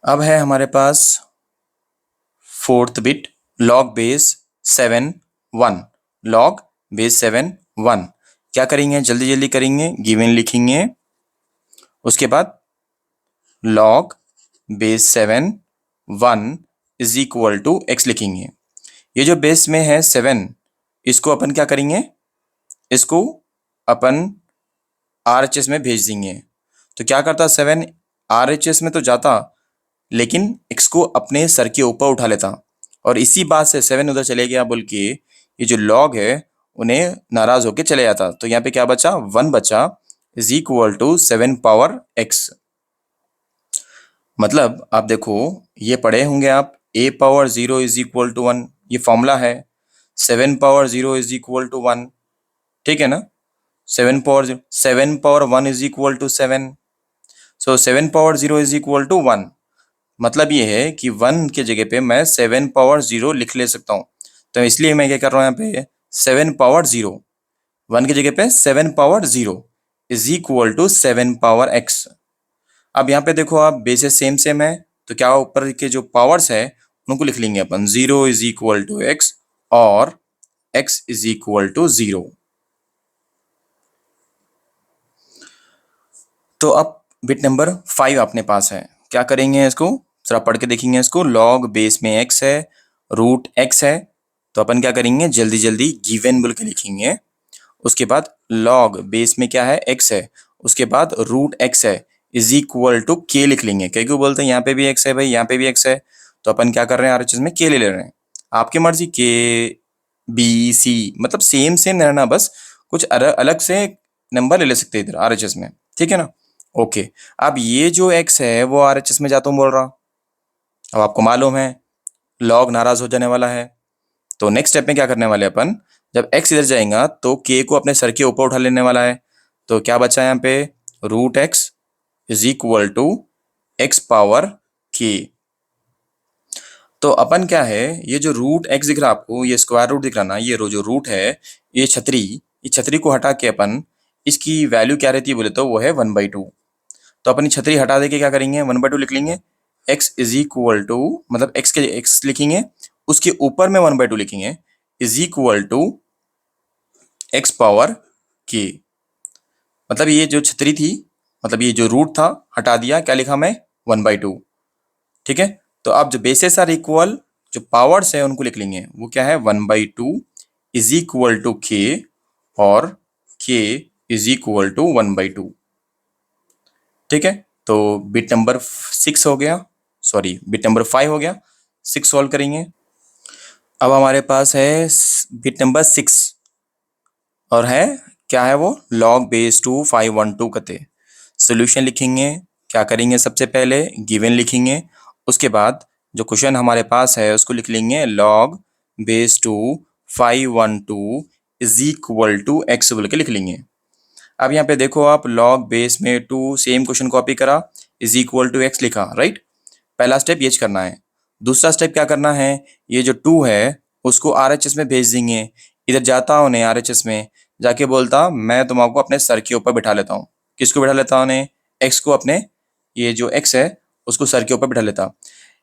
अब है हमारे पास fourth bit log base 7 1। Log base 7 1 क्या करेंगे, जल्दी जल्दी करेंगे। गिवन लिखेंगे, उसके बाद log base 7 1 is equal to x लिखेंगे। ये जो बेस में है 7, इसको अपन क्या करेंगे, इसको अपन RHS में भेज देंगे। तो क्या करता 7 RHS में तो जाता, लेकिन एक्स को अपने सर के ऊपर उठा लेता, और इसी बात से 7 उधर चले गया बोल के ये जो लॉग है उन्हें नाराज होके चले जाता। तो यहाँ पे क्या बचा, 1 बचा, is equal to 7 power x. मतलब आप देखो, ये पढ़े होंगे आप, a power 0 is equal to 1, ये फॉर्मूला है। 7 पावर 0 इज इक्वल टू 1, ठीक है ना। 7 power 1 is equal to 7। So 7 power 0 is equal to 1। मतलब ये है कि 1 के जगह पे मैं 7 पावर 0 लिख ले सकता हूँ। तो इसलिए मैं क्या कर रहा हूँ यहाँ पे, 7 पावर 0, 1 की जगह पे 7 power 0 is equal to 7 power x. अब यहाँ पे देखो आप, बेसेस सेम सेम है, तो क्या ऊपर के जो पावर्स है उनको लिख लेंगे अपन, 0 इज इक्वल टू एक्स और x इज इक्वल टू 0। तो अब बिट नंबर 5 अपने पास है। क्या करेंगे इसको, जरा पढ़ के देखेंगे इसको। लॉग बेस में x है, रूट x है, तो अपन क्या करेंगे, जल्दी जल्दी गिवन बोल के लिखेंगे। उसके बाद लॉग बेस में क्या है, x है, उसके बाद रूट x है, इज इक्वल टू k लिख लेंगे। क्योंकि बोलते हैं यहाँ पे भी x है भाई, यहाँ पे भी x है, तो अपन क्या कर रहे हैं, हर चीज में k ले ले रहे हैं। आपकी मर्जी, k b c, मतलब सेम सेम रहना, बस कुछ अलग से नंबर ले ले सकते हैं इधर RHS में, ठीक है ना। ओके, अब ये जो x है वो RHS में जाता हूँ बोल रहा। अब आपको मालूम है लॉग नाराज हो जाने वाला है, तो नेक्स्ट स्टेप में क्या करने वाले अपन, जब x इधर जाएगा तो k को अपने सर के ऊपर उठा लेने वाला है। तो क्या बचा यहाँ पे, root x is equal to x power k। तो अपन क्या है, ये जो रूट एक्स दिख रहा है आपको, ये स्क्वायर रूट दिख रहा ना, ये जो रूट है, ये छतरी, इस छतरी को हटा के अपन इसकी वैल्यू क्या रहती है बोले तो वो है 1/2। तो अपनी छतरी हटा दे के क्या करेंगे, 1/2 लिख लेंगे। x इज इक्वल टू, मतलब x के x लिखेंगे, उसके ऊपर में 1/2 लिखेंगे, is equal to x power k। मतलब ये जो छतरी थी, मतलब ये जो रूट था, हटा दिया, क्या लिखा मैं, 1/2, ठीक है। तो अब जो बेसेस आर इक्वल, जो पावर्स है उनको लिख लेंगे, वो क्या है, 1/2 इज इक्वल टू k, और k इज इक्वल टू 1/2, ठीक है। तो बिट नंबर 6 हो गया, सॉरी बिट नंबर 5 हो गया। 6 सॉल्व करेंगे। अब हमारे पास है बिट नंबर 6, और है क्या है वो, लॉग बेस 2 512 कते। सोल्यूशन लिखेंगे, क्या करेंगे, सबसे पहले गिवन लिखेंगे, उसके बाद जो क्वेश्चन हमारे पास है उसको लिख लेंगे, log base 2 512 is equal to x बोल के लिख लेंगे। अब यहाँ पे देखो आप, लॉग बेस में 2, सेम क्वेश्चन कॉपी करा, इज इक्वल टू एक्स लिखा, राइट। पहला स्टेप ये करना है। दूसरा स्टेप क्या करना है, ये जो 2 है उसको RHS में भेज देंगे। इधर जाता हूँ उन्हें RHS में जाके बोलता, मैं तुम्हारा अपने सर के ऊपर बिठा लेता हूँ। किसको बिठा लेता हूँ, उन्हें एक्स को, अपने ये जो एक्स है उसको सर के ऊपर बिठा लेता।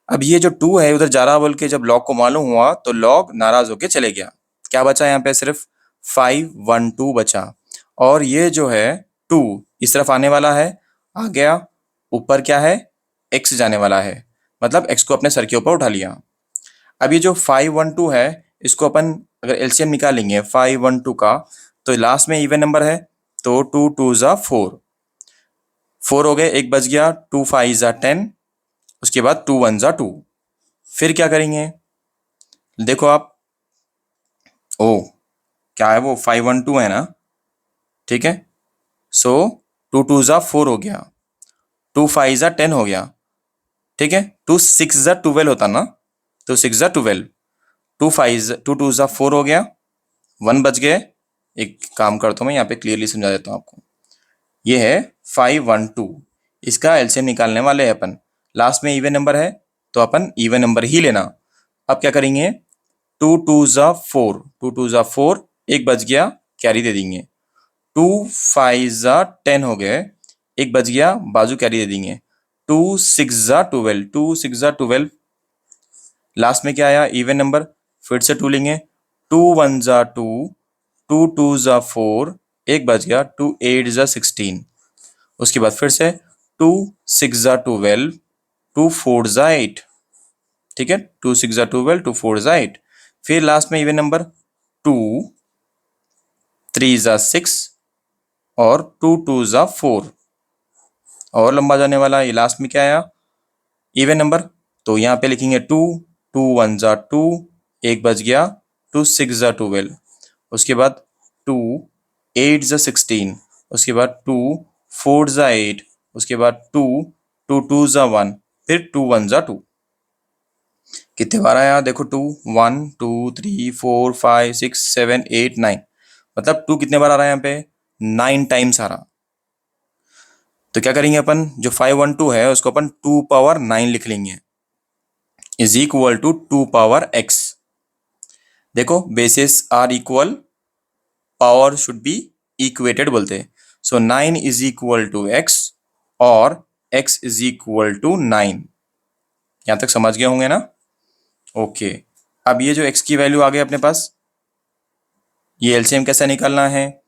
अब ये जो 2 है उधर जा रहा बोल के जब लॉग को मालूम हुआ तो लॉग नाराज होके चले गया। क्या बचा यहाँ पे, सिर्फ 512 बचा। और ये जो है 2 इस तरफ आने वाला है, आ गया, ऊपर क्या है, एक्स जाने वाला है, मतलब एक्स को अपने सर के ऊपर उठा लिया। अब ये जो 512 है, इसको अपन अगर एलसीएम निकालेंगे 512 का, तो लास्ट में इवन नंबर है, तो 2 2 जा 4, 4 हो गए, एक बच गया, 2 5 जा 10, उसके बाद 2 1 जा 2। फिर क्या करेंगे, देखो आप, ओ क्या है वो, 512 है ना, ठीक है। सो 2 2 जा 4 हो गया, 2 5 जा 10 हो गया, ठीक है। 2 6 जा 12 होता ना, तो 6 जा 12, 2 2 जा 4 हो गया, 1 बच गए। एक काम करता हूँ मैं यहाँ पे क्लियरली समझा देता हूँ आपको। ये है 512, इसका एलसीएम निकालने वाले हैं अपन। लास्ट में इवन नंबर है तो अपन इवन नंबर ही लेना। अब क्या करेंगे, 2 2 जा 4, 2 2 जा 4, एक बच गया, कैरी दे देंगे। 2 5 जा 10 हो गए, एक बच गया, बाजू कैरी दे देंगे। 2 6 जा 12, 2 6 जा 12। लास्ट में क्या आया? Even number. फिर से 2 लेंगे। 2 1 जा 2, 2 2 जा 4, एक बच गया, 2 8 जा 16। उसके बाद फिर से 2 6 जा 12, 2 4 जा 8। ठीक है, 2 6 जा 12, 2 4 जा 8। फिर लास्ट में इवन नंबर 2 3 जा 6 और 2 2 जा 4। और लंबा जाने वाला। ये लास्ट में क्या आया? Even number. तो यहाँ पे लिखेंगे 2 2 1 जा 2, एक बच गया, 2 6 जा 12। उसके बाद 2 8 जा 16। उसके बाद 2 4 जा 8। उसके बाद 2 2 2 जा 1। फिर 2 1 जा 2। कितने बार आया? देखो 2 1 2 3 4 5 6 7 8 9। मतलब 2 कितने बार आ रहा है यहाँ पे? 9 टाइम्स आ रहा। तो क्या करेंगे अपन? जो 512 है उसको अपन 2 पावर 9 लिख लेंगे, is equal to 2 power x। देखो basis are equal, power should be equated बोलते हैं। So 9 is equal to x और x इज इक्वल टू 9। यहां तक समझ गए होंगे ना? ओके। अब ये जो x की वैल्यू आ गई अपने पास, ये एलसीएम कैसा निकालना है,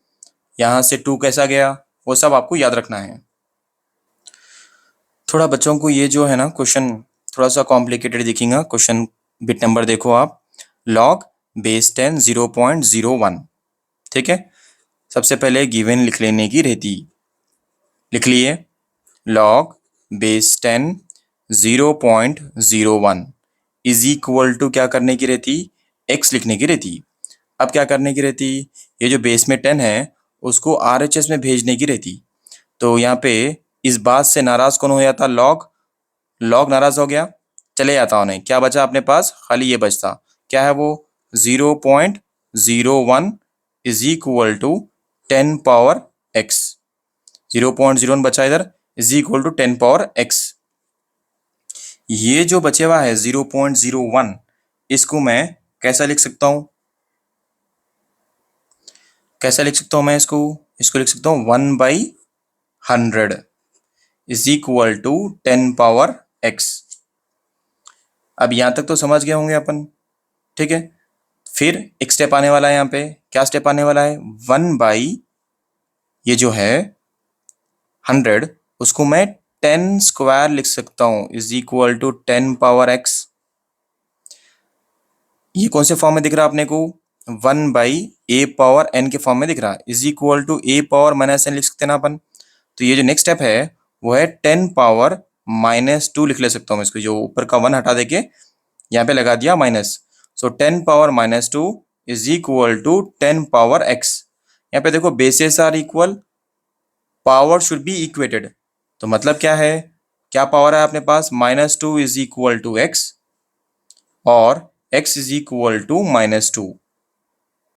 यहां से 2 कैसा गया, वो सब आपको याद रखना है। थोड़ा बच्चों को ये जो है ना क्वेश्चन थोड़ा सा कॉम्प्लिकेटेड दिखेगा। क्वेश्चन बिट नंबर देखो आप, लॉग बेस 10 0.01। ठीक है, सबसे पहले गिवन लिख लेने की रहती। लिख लिए, log base 10 0.01 is equal to क्या करने की रहती? x लिखने की रहती। अब क्या करने की रहती? ये जो बेस में 10 है उसको RHS में भेजने की रहती। तो यहाँ पे इस बात से नाराज कौन हो जाता? लॉग। लॉग नाराज हो गया, चले जाता उन्हें। क्या बचा अपने पास? खाली ये बचता। क्या है वो? 0.01 is equal to 10 power x। 0.01 बचा इधर, is equal to 10 power x। ये जो बचे हुआ है 0.01, इसको मैं कैसा लिख सकता हूं? कैसा लिख सकता हूं मैं इसको? इसको लिख सकता हूं 1/100 is equal to 10 power x। अब यहां तक तो समझ गए होंगे अपन। ठीक है, फिर एक स्टेप आने वाला है यहाँ पे। क्या स्टेप आने वाला है? 1/, ये जो है 100, उसको मैं 10 स्क्वायर लिख सकता हूं, is equal to 10 power x। ये कौन से फॉर्म में दिख रहा है अपने को? 1/a पावर n के फॉर्म में दिख रहा है, is equal to a power minus n लिख सकते हैं ना अपन। तो ये जो नेक्स्ट स्टेप है वो है 10 पावर -2 लिख ले सकता हूँ इसको। जो ऊपर का 1 हटा देके यहाँ पे लगा दिया minus. So 10 power -2 is equal to 10 power x। यहाँ पे देखो bases are equal, power should be equated. तो मतलब क्या है? क्या पावर है अपने पास? -2 इज इक्वल टू x और x इज इक्वल टू -2।